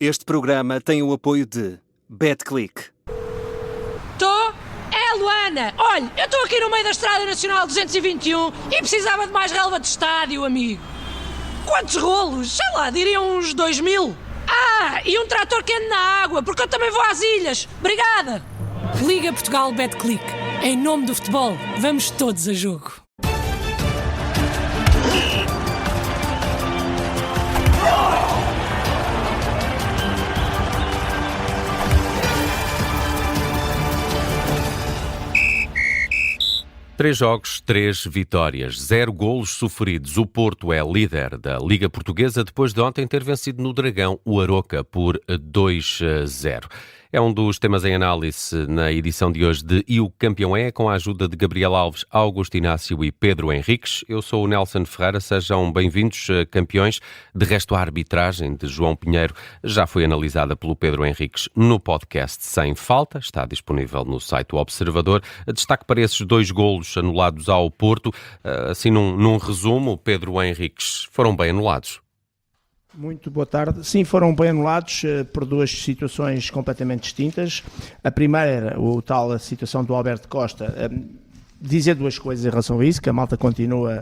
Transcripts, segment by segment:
Este programa tem o apoio de BetClick. Tô? É a Luana. Olha, eu estou aqui no meio da Estrada Nacional 221 e precisava de mais relva de estádio, amigo. Quantos rolos? Sei lá, diriam uns 2000. Ah, e um trator que ande na água, porque eu também vou às ilhas. Obrigada. Liga Portugal BetClick. Em nome do futebol, vamos todos a jogo. Três jogos, 3 vitórias, 0 golos sofridos. O Porto é líder da Liga Portuguesa depois de ontem ter vencido no Dragão o Aroca por 2-0. É um dos temas em análise na edição de hoje de E o Campeão é, com a ajuda de Gabriel Alves, Augusto Inácio e Pedro Henriques. Eu sou o Nelson Ferreira, sejam bem-vindos, campeões. De resto, a arbitragem de João Pinheiro já foi analisada pelo Pedro Henriques no podcast Sem Falta, está disponível no site do Observador. Destaque para esses 2 golos anulados ao Porto. Assim, num resumo, Pedro Henriques, foram bem anulados. Muito boa tarde. Sim, foram bem anulados por 2 situações completamente distintas. A primeira, a situação do Alberto Costa, dizer 2 coisas em relação a isso, que a malta continua,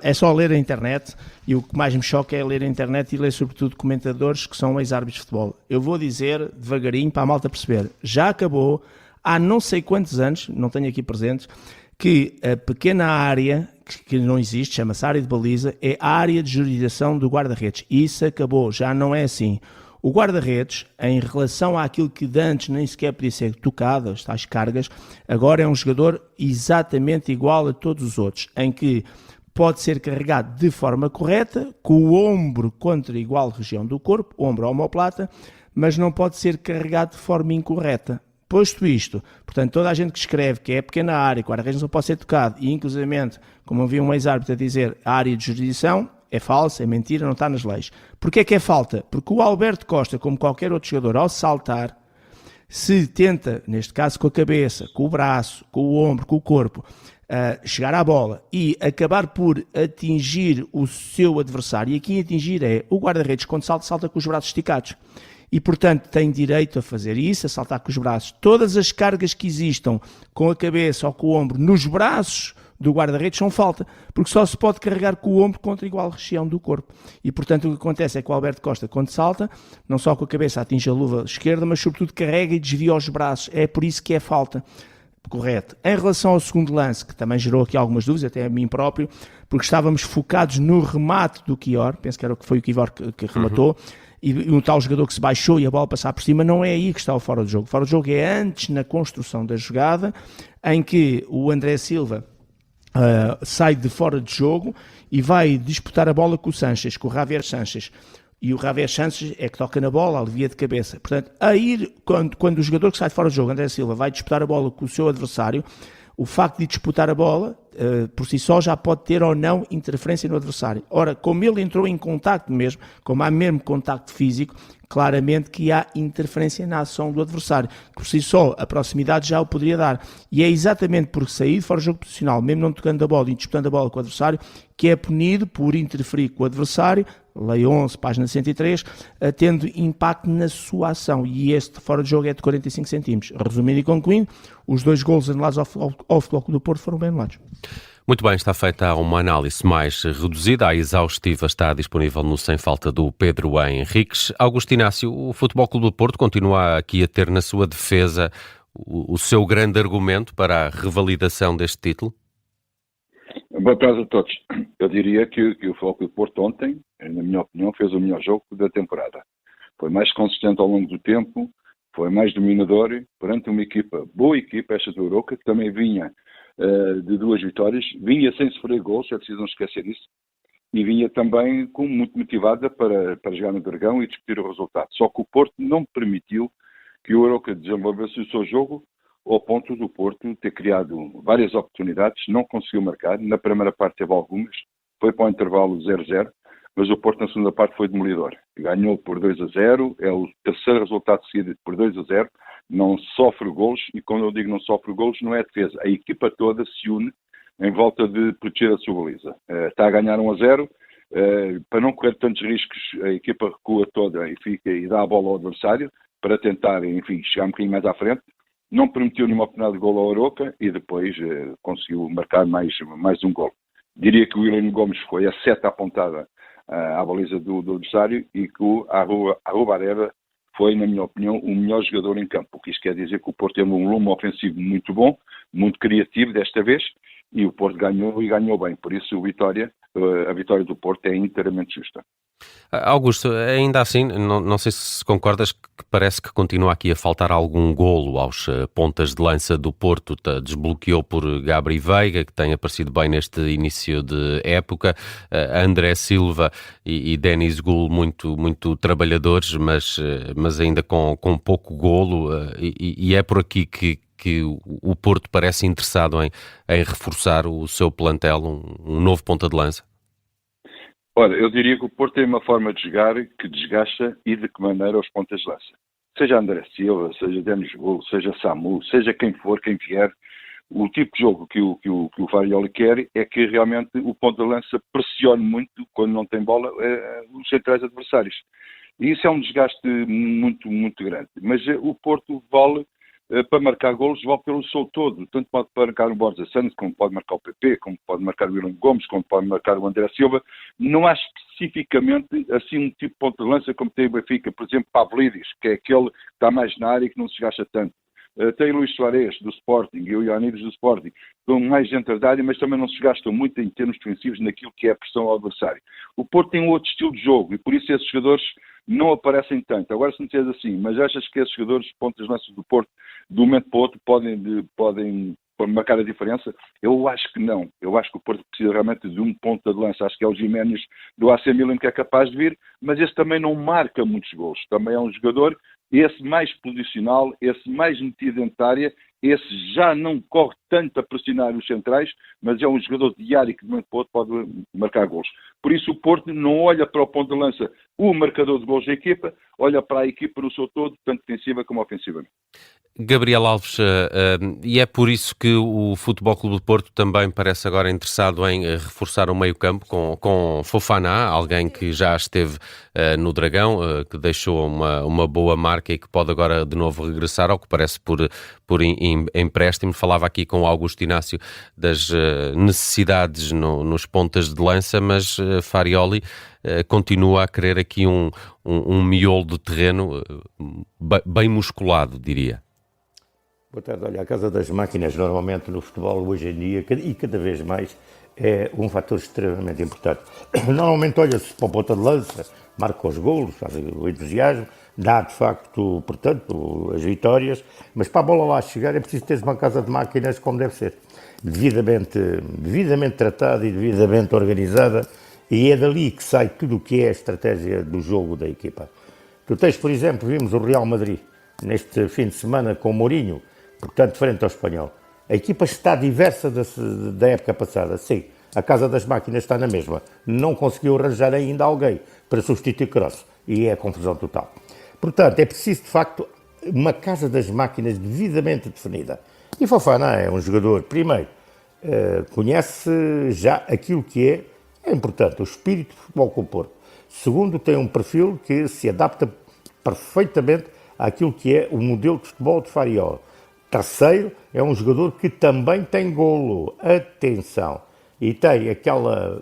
é só ler a internet, e o que mais me choca é ler a internet e ler sobretudo comentadores que são ex-árbitros de futebol. Eu vou dizer devagarinho para a malta perceber, já acabou, há não sei quantos anos, não tenho aqui presentes, que a pequena área, que não existe, chama-se área de baliza, é a área de jurisdição do guarda-redes. Isso acabou, já não é assim. O guarda-redes, em relação àquilo que de antes nem sequer podia ser tocado, as tais cargas, agora é um jogador exatamente igual a todos os outros, em que pode ser carregado de forma correta, com o ombro contra igual região do corpo, ombro omoplata, mas não pode ser carregado de forma incorreta. Posto isto, portanto, toda a gente que escreve que é pequena área, que o guarda-redes não pode ser tocado, e inclusivamente, como havia um ex-árbitro a dizer, a área de jurisdição, é falsa, é mentira, não está nas leis. Porquê é que é falta? Porque o Alberto Costa, como qualquer outro jogador, ao saltar, se tenta, neste caso com a cabeça, com o braço, com o ombro, com o corpo, chegar à bola e acabar por atingir o seu adversário, e aqui atingir é o guarda-redes, quando salta, salta com os braços esticados. E, portanto, tem direito a fazer isso, a saltar com os braços. Todas as cargas que existam com a cabeça ou com o ombro nos braços do guarda-redes são falta, porque só se pode carregar com o ombro contra igual região do corpo. E, portanto, o que acontece é que o Alberto Costa, quando salta, não só com a cabeça atinge a luva esquerda, mas, sobretudo, carrega e desvia os braços. É por isso que é falta. Correto. Em relação ao segundo lance, que também gerou aqui algumas dúvidas, até a mim próprio, porque estávamos focados no remate do Chior, penso que foi o Chior que rematou, e um tal jogador que se baixou e a bola passar por cima, não é aí que está o fora de jogo. O fora de jogo é antes, na construção da jogada, em que o André Silva sai de fora de jogo e vai disputar a bola com o Sanches, com o Javier Sanches. E o Javier Sanches é que toca na bola, alivia de cabeça. Portanto, quando o jogador que sai de fora de jogo, André Silva, vai disputar a bola com o seu adversário, o facto de disputar a bola, por si só, já pode ter ou não interferência no adversário. Ora, como ele entrou em contacto mesmo, como há mesmo contacto físico, claramente que há interferência na ação do adversário, que por si só a proximidade já o poderia dar. E é exatamente por sair de fora do jogo posicional, mesmo não tocando a bola e disputando a bola com o adversário, que é punido por interferir com o adversário, Lei 11, página 103, tendo impacto na sua ação. E este fora de jogo é de 45 centímetros. Resumindo e concluindo, os 2 golos anulados ao Futebol Clube do Porto foram bem anulados. Muito bem, está feita uma análise mais reduzida, a exaustiva está disponível no Sem Falta do Pedro Henriques. Augusto Inácio, o Futebol Clube do Porto continua aqui a ter na sua defesa o seu grande argumento para a revalidação deste título? Boa tarde a todos. Eu diria que o Futebol Clube do Porto ontem, na minha opinião, fez o melhor jogo da temporada. Foi mais consistente ao longo do tempo, foi mais dominador perante uma boa equipa, esta do Aroca, que também vinha de 2 vitórias, vinha sem sofrer gols, é preciso não esquecer isso, e vinha também muito motivada para jogar no Dragão e discutir o resultado. Só que o Porto não permitiu que o Aroca desenvolvesse o seu jogo ao ponto do Porto ter criado várias oportunidades, não conseguiu marcar. Na primeira parte teve algumas, foi para o intervalo 0-0, mas o Porto na segunda parte foi demolidor. Ganhou por 2-0, é o terceiro resultado seguido por 2-0, não sofre golos, e quando eu digo não sofre golos, não é a defesa. A equipa toda se une em volta de proteger a sua baliza. Está a ganhar 1-0, para não correr tantos riscos, a equipa recua toda e dá a bola ao adversário para tentar, enfim, chegar um bocadinho mais à frente. Não permitiu nenhuma oportunidade de golo ao Aroca e depois conseguiu marcar mais um golo. Diria que o William Gomes foi a seta apontada à baliza do adversário e que o Arruba Areva foi, na minha opinião, o melhor jogador em campo. O que isto quer dizer que o Porto teve um lume ofensivo muito bom, muito criativo desta vez, e o Porto ganhou e ganhou bem. Por isso a vitória do Porto é inteiramente justa. Augusto, ainda assim, não sei se concordas que parece que continua aqui a faltar algum golo aos pontas de lança do Porto. Desbloqueou por Gabri Veiga, que tem aparecido bem neste início de época, André Silva e Denis Gul muito trabalhadores, mas ainda com pouco golo, e é por aqui que o Porto parece interessado em reforçar o seu plantel, um novo ponta de lança. Ora, eu diria que o Porto tem uma forma de jogar que desgasta e de que maneira os pontas de lança. Seja André Silva, seja Denis Gol, seja Samu, seja quem for, quem vier, o tipo de jogo que o Farioli quer é que realmente o ponta de lança pressione muito, quando não tem bola, os centrais adversários. E isso é um desgaste muito, muito grande. Mas o Porto vale para marcar golos, vale pelo seu todo. Tanto pode marcar o Borja Santos, como pode marcar o PP, como pode marcar o William Gomes, como pode marcar o André Silva. Não há especificamente assim um tipo de ponto de lança como tem o Benfica, por exemplo, Pavlidis, que é aquele que está mais na área e que não se gasta tanto. Tem o Luís Soares, do Sporting, e o Ioannidis, do Sporting, com mais dentro da área, mas também não se gastam muito em termos defensivos naquilo que é a pressão ao adversário. O Porto tem um outro estilo de jogo e por isso esses jogadores não aparecem tanto. Agora, se me disseres assim, mas achas que esses jogadores de pontas de lança do Porto, de um momento para o outro, podem marcar a diferença? Eu acho que não. Eu acho que o Porto precisa realmente de um ponta de lança. Acho que é o Giménez do AC Milan que é capaz de vir, mas esse também não marca muitos gols. Também é um jogador, esse mais posicional, esse mais metido dentro da área, esse já não corre tanto a pressionar os centrais, mas é um jogador diário que de momento para o outro pode marcar gols. Por isso o Porto não olha para o ponto de lança o marcador de gols da equipa, olha para a equipa no seu todo, tanto defensiva como ofensivamente. Gabriel Alves, e é por isso que o Futebol Clube do Porto também parece agora interessado em reforçar o meio-campo com Fofana, alguém que já esteve no Dragão, que deixou uma boa marca e que pode agora de novo regressar, ao que parece por empréstimo. Falava aqui com o Augusto Inácio das necessidades nos pontas de lança, mas Farioli continua a querer aqui um miolo de terreno bem musculado, diria. Boa tarde. Olha, a casa das máquinas normalmente no futebol hoje em dia e cada vez mais é um fator extremamente importante. Normalmente olha-se para a ponta de lança, marca os golos, faz o entusiasmo, dá de facto, portanto, as vitórias, mas para a bola lá chegar é preciso ter uma casa de máquinas como deve ser, devidamente tratada e devidamente organizada, e é dali que sai tudo o que é a estratégia do jogo da equipa. Tu tens, por exemplo, vimos o Real Madrid neste fim de semana com o Mourinho, portanto, frente ao Espanhol. A equipa está diversa da época passada, sim. A casa das máquinas está na mesma. Não conseguiu arranjar ainda alguém para substituir Kroos. E é a confusão total. Portanto, é preciso, de facto, uma casa das máquinas devidamente definida. E Fofana é um jogador, primeiro, conhece já aquilo que é importante, o espírito do Futebol Clube do Porto. Segundo, tem um perfil que se adapta perfeitamente àquilo que é o modelo de futebol de Farioli. Terceiro, é um jogador que também tem golo, atenção, e tem aquela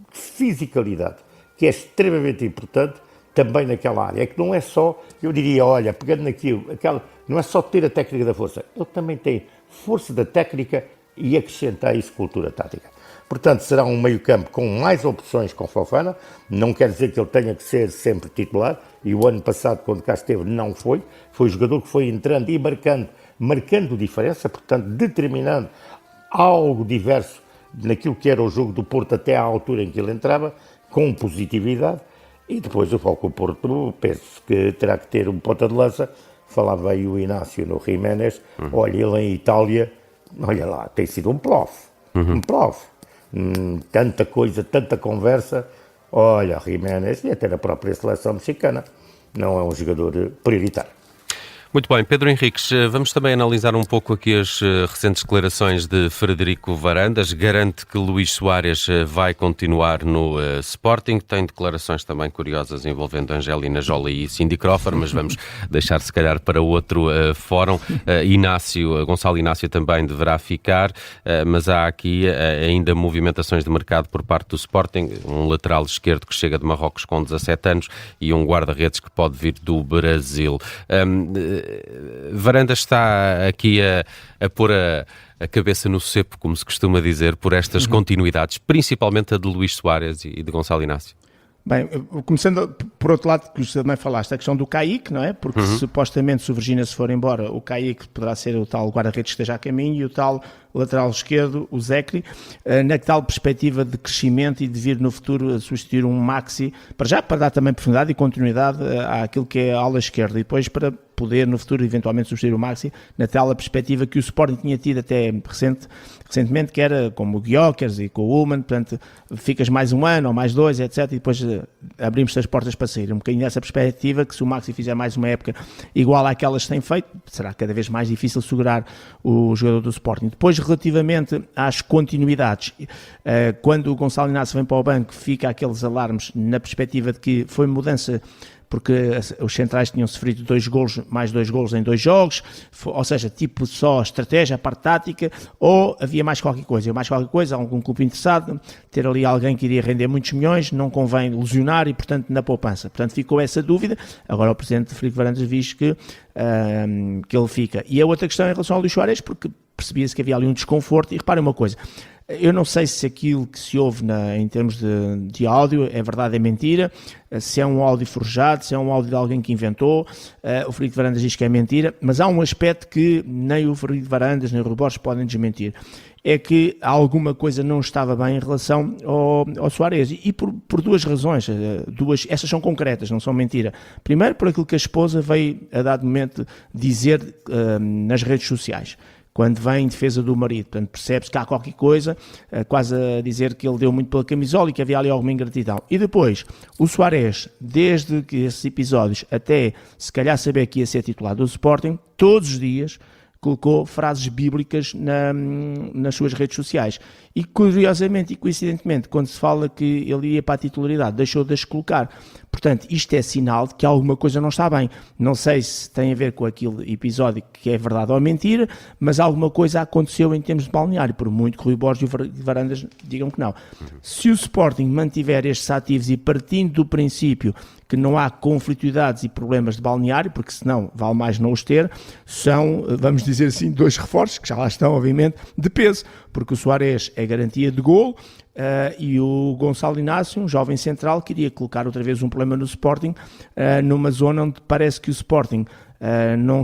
fisicalidade que é extremamente importante também naquela área. É que não é só, eu diria, olha, pegando naquilo, não é só ter a técnica da força, ele também tem força da técnica e acrescentar isso cultura tática. Portanto, será um meio-campo com mais opções com Fofana, não quer dizer que ele tenha que ser sempre titular, e o ano passado, quando cá esteve, não foi o jogador que foi entrando e marcando diferença, portanto, determinando algo diverso naquilo que era o jogo do Porto até à altura em que ele entrava, com positividade, e depois o Futebol Clube do Porto, penso que terá que ter um ponta de lança. Falava aí o Inácio no Jiménez, olha, ele em Itália, olha lá, tem sido um prof, tanta coisa, tanta conversa, olha, Jiménez, e até na própria seleção mexicana, não é um jogador prioritário. Muito bem, Pedro Henriques, vamos também analisar um pouco aqui as recentes declarações de Frederico Varandas. Garante que Luís Soares vai continuar no Sporting. Tem declarações também curiosas envolvendo Angelina Jolie e Cindy Crawford, mas vamos deixar se calhar para outro fórum. Gonçalo Inácio também deverá ficar, mas há aqui ainda movimentações de mercado por parte do Sporting. Um lateral esquerdo que chega de Marrocos com 17 anos e um guarda-redes que pode vir do Brasil. Varandas está aqui a pôr a cabeça no cepo, como se costuma dizer, por estas continuidades, principalmente a de Luís Soares e de Gonçalo Inácio. Bem, começando por outro lado, que você também falaste, a questão do Caíque, não é? Porque supostamente se o Virgínia se for embora, o Caíque poderá ser o tal guarda-redes que esteja a caminho e o tal lateral esquerdo, o Zecri, na tal perspectiva de crescimento e de vir no futuro a substituir um Maxi, para dar também profundidade e continuidade àquilo que é a ala esquerda e depois para poder no futuro eventualmente substituir o Maxi na tal perspectiva que o Sporting tinha tido até recentemente, que era como o Gyökeres e com o Ullmann, portanto ficas mais um ano ou mais 2, etc, e depois abrimos as portas para sair, um bocadinho nessa perspectiva que se o Maxi fizer mais uma época igual àquelas que tem feito, será cada vez mais difícil segurar o jogador do Sporting. Depois, relativamente às continuidades, quando o Gonçalo Inácio vem para o banco, fica aqueles alarmes na perspectiva de que foi mudança porque os centrais tinham sofrido 2 golos, mais 2 golos em 2 jogos, ou seja, tipo só estratégia, a parte tática, ou havia mais qualquer coisa, algum clube interessado, ter ali alguém que iria render muitos milhões, não convém lesionar e, portanto, na poupança. Portanto, ficou essa dúvida. Agora o Presidente Frederico Varandas diz que ele fica. E a outra questão em relação ao Luís Soares, porque percebia-se que havia ali um desconforto, e reparem uma coisa, eu não sei se aquilo que se ouve em termos de áudio é verdade ou é mentira, se é um áudio forjado, se é um áudio de alguém que inventou. O Frederico Varandas diz que é mentira, mas há um aspecto que nem o Frederico Varandas nem o Rui Borges podem desmentir, é que alguma coisa não estava bem em relação ao Soares, e por 2 razões, essas são concretas, não são mentira. Primeiro, por aquilo que a esposa veio a dado momento dizer nas redes sociais, quando vem em defesa do marido. Portanto, percebe-se que há qualquer coisa, quase a dizer que ele deu muito pela camisola e que havia ali alguma ingratidão. E depois, o Soares, desde que esses episódios até se calhar saber que ia ser titular do Sporting, todos os dias colocou frases bíblicas nas suas redes sociais. E curiosamente e coincidentemente, quando se fala que ele ia para a titularidade, deixou de as colocar. Portanto, isto é sinal de que alguma coisa não está bem. Não sei se tem a ver com aquele episódio que é verdade ou mentira, mas alguma coisa aconteceu em termos de balneário, por muito que o Rui Borges e o Varandas digam que não. Se o Sporting mantiver estes ativos e partindo do princípio que não há conflituidades e problemas de balneário, porque senão vale mais não os ter, são, vamos dizer assim, 2 reforços, que já lá estão, obviamente, de peso, porque o Soares é garantia de golo, e o Gonçalo Inácio, um jovem central, queria colocar outra vez um problema no Sporting, numa zona onde parece que o Sporting não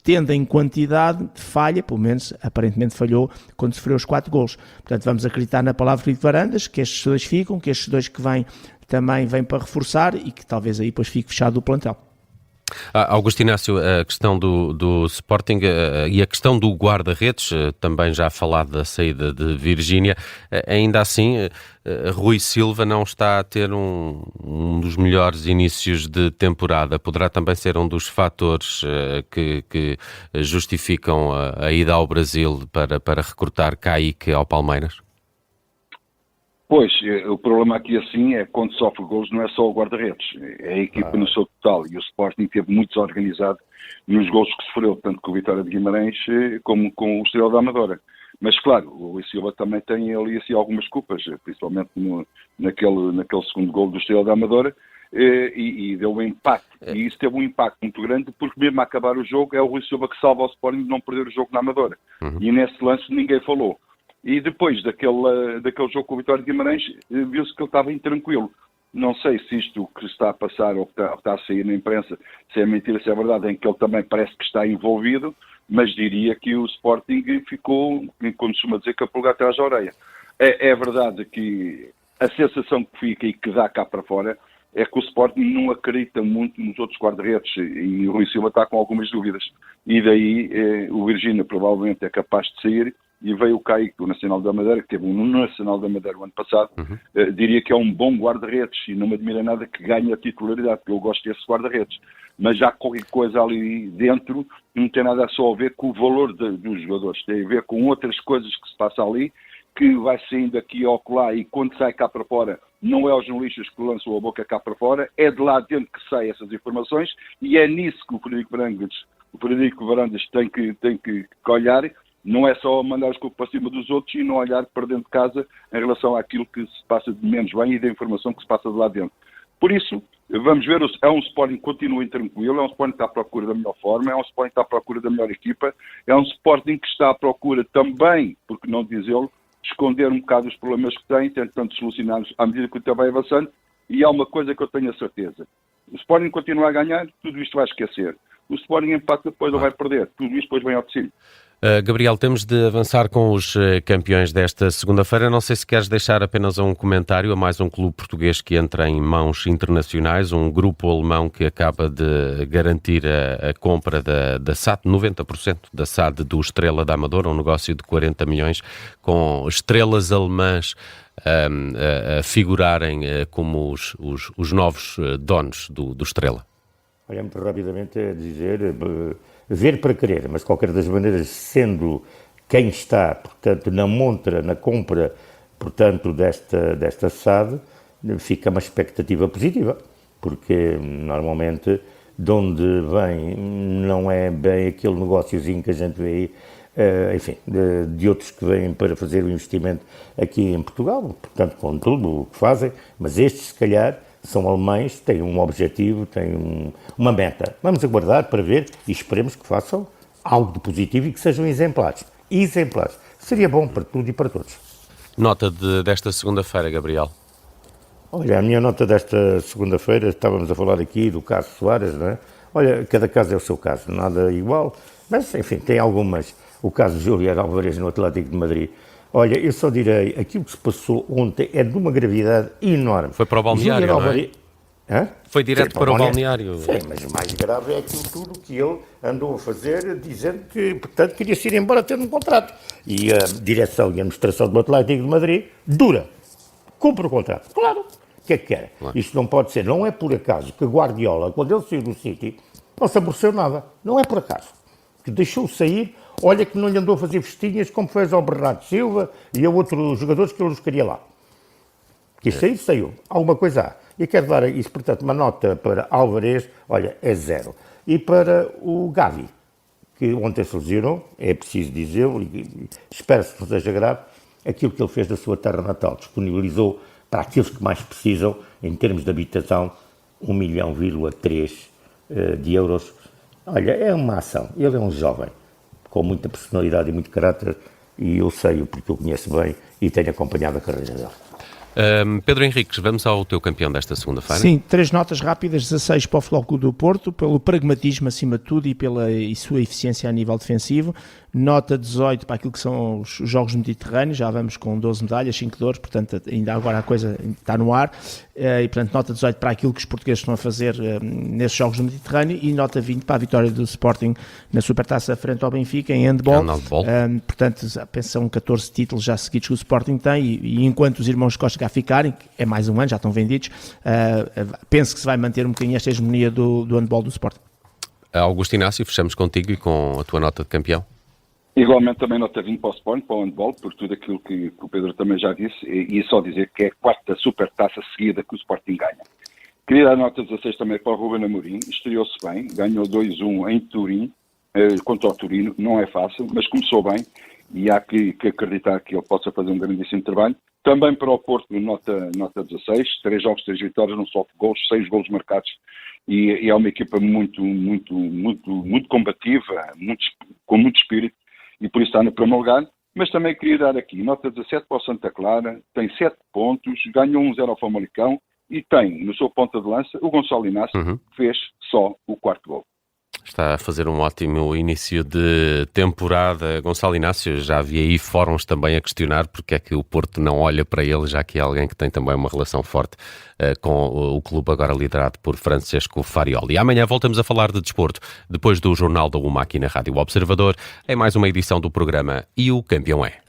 tende em quantidade, falha, pelo menos aparentemente falhou quando sofreu os 4 golos. Portanto, vamos acreditar na palavra de Varandas, que estes 2 ficam, que estes 2 que vêm também vêm para reforçar e que talvez aí depois fique fechado o plantel. Augusto Inácio, a questão do Sporting e a questão do guarda-redes, também já falado da saída de Virgínia, ainda assim Rui Silva não está a ter um dos melhores inícios de temporada. Poderá também ser um dos fatores que justificam a ida ao Brasil para recrutar Caíque ao Palmeiras? Pois, o problema aqui assim é quando sofre golos não é só o guarda-redes, é a equipa no seu total, e o Sporting teve muito desorganizado nos golos que sofreu, tanto com o Vitória de Guimarães como com o Estrela da Amadora. Mas claro, o Luís Silva também tem ali assim, algumas culpas, principalmente naquele segundo golo do Estrela da Amadora, e deu um impacto, e isso teve um impacto muito grande, porque mesmo a acabar o jogo é o Luís Silva que salva o Sporting de não perder o jogo na Amadora, e nesse lance ninguém falou. E depois daquele jogo com o Vitória de Guimarães, viu-se que ele estava intranquilo. Não sei se isto que está a passar ou que está a sair na imprensa, se é mentira, se é verdade, em que ele também parece que está envolvido, mas diria que o Sporting ficou, como costuma dizer, com a pulga atrás da orelha. É verdade que a sensação que fica e que dá cá para fora é que o Sporting não acredita muito nos outros guarda-redes e o Rui Silva está com algumas dúvidas. E daí o Virgínia provavelmente é capaz de sair. E veio o Caíque do Nacional da Madeira, que teve um Nacional da Madeira o ano passado, diria que é um bom guarda-redes e não me admira nada que ganhe a titularidade, porque eu gosto desse guarda-redes. mas há qualquer coisa ali dentro que não tem nada só a ver com o valor dos jogadores, tem a ver com outras coisas que se passam ali, que vai saindo aqui ou lá, e quando sai cá para fora, não é os jornalistas que lançam a boca cá para fora, é de lá dentro que saem essas informações, e é nisso que o Frederico Varandas tem que olhar. Não é só mandar os culpas para cima dos outros e não olhar para dentro de casa em relação àquilo que se passa de menos bem e da informação que se passa de lá dentro. Por isso, vamos ver, é um Sporting que continua intranquilo, é um Sporting que está à procura da melhor forma, é um Sporting que está à procura da melhor equipa, é um Sporting que está à procura também, porque não dizê-lo, esconder um bocado os problemas que tem, tentando solucioná-los à medida que o tempo vai avançando, e há uma coisa que eu tenho a certeza. O Sporting continua a ganhar, tudo isto vai esquecer. O Sporting empata depois ou vai perder, tudo isto depois vem ao decílio. Gabriel, temos de avançar com os campeões desta segunda-feira. Não sei se queres deixar apenas um comentário a mais um clube português que entra em mãos internacionais, um grupo alemão que acaba de garantir a compra da SAD, 90% da SAD do Estrela da Amadora, um negócio de 40 milhões, com estrelas alemãs a figurarem como os novos donos do Estrela. Olha, muito rapidamente a dizer, ver para querer, mas de qualquer das maneiras, sendo quem está, portanto, na montra, na compra, portanto, desta SAD, fica uma expectativa positiva, porque normalmente de onde vem não é bem aquele negóciozinho que a gente vê aí, enfim, de outros que vêm para fazer o investimento aqui em Portugal, portanto, com tudo o que fazem, mas estes, se calhar, são alemães, têm um objetivo, têm uma meta. Vamos aguardar para ver e esperemos que façam algo de positivo e que sejam exemplares. Exemplares. Seria bom para tudo e para todos. Nota desta segunda-feira, Gabriel. Olha, a minha nota desta segunda-feira, estávamos a falar aqui do caso Soares, não é? Olha, cada caso é o seu caso, nada igual, mas, enfim, tem algumas. O caso de Julián Álvares no Atlético de Madrid. Olha, eu só direi, aquilo que se passou ontem é de uma gravidade enorme. Foi para o balneário, não é? Hã? Foi direto para o balneário. Sim, mas o mais grave é aquilo tudo que ele andou a fazer, dizendo que, portanto, queria se ir embora tendo um contrato. E a direção e a administração do Atlético de Madrid, dura, cumpre o contrato. Claro, o que é que quer? Claro. Isto não pode ser, não é por acaso que Guardiola, quando ele saiu do City, não se aborreceu nada. Não é por acaso. Que deixou sair, olha que não lhe andou a fazer festinhas como fez ao Bernardo Silva e a outros jogadores que ele os queria lá. Quis sair, saiu. Alguma coisa há. E quero dar isso, portanto, uma nota para Álvares, olha, é 0. E para o Gavi, que ontem se lesionou, é preciso dizê-lo, e espero-se que não seja grave, aquilo que ele fez da sua terra natal, disponibilizou para aqueles que mais precisam, em termos de habitação, 1,3 milhão de euros. Olha, é uma ação. Ele é um jovem, com muita personalidade e muito caráter, e eu sei-o porque eu conheço bem e tenho acompanhado a carreira dele. Pedro Henriques, vamos ao teu campeão desta segunda-feira. Sim, 3 notas rápidas, 16 para o Futebol Clube do Porto, pelo pragmatismo acima de tudo e sua eficiência a nível defensivo. Nota 18 para aquilo que são os Jogos Mediterrâneos, já vamos com 12 medalhas, 5 de ouro, portanto ainda agora a coisa está no ar. E portanto nota 18 para aquilo que os portugueses estão a fazer nesses Jogos do Mediterrâneo e nota 20 para a vitória do Sporting na Supertaça frente ao Benfica em handball. Portanto, pensam 14 títulos já seguidos que o Sporting tem e enquanto os irmãos Costa cá ficarem, é mais um ano, já estão vendidos, penso que se vai manter um bocadinho esta hegemonia do handball do Sporting. Augusto Inácio, fechamos contigo e com a tua nota de campeão. Igualmente também nota 20 para o Sporting, para o handball, por tudo aquilo que o Pedro também já disse, e só dizer que é a 4ª supertaça seguida que o Sporting ganha. Queria dar nota 16 também para o Ruben Amorim, estreou-se bem, ganhou 2-1 em Turim, contra o Turino, não é fácil, mas começou bem, e há que acreditar que ele possa fazer um grandíssimo trabalho. Também para o Porto, nota 16, 3 jogos, 3 vitórias, não sofre golos, 6 golos marcados, e é uma equipa muito combativa, com muito espírito, e por isso está no primeiro lugar. Mas também queria dar aqui nota 17 para o Santa Clara, tem 7 pontos, ganhou 1-0 ao Famalicão e tem no seu ponta de lança o Gonçalo Inácio, que fez só o 4º gol. Está a fazer um ótimo início de temporada. Gonçalo Inácio, já havia aí fóruns também a questionar porque é que o Porto não olha para ele, já que é alguém que tem também uma relação forte com o clube agora liderado por Francesco Farioli. Amanhã voltamos a falar de desporto, depois do Jornal da UMA aqui na Rádio Observador, em mais uma edição do programa E o Campeão é.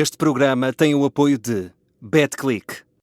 Este programa tem o apoio de BetClick.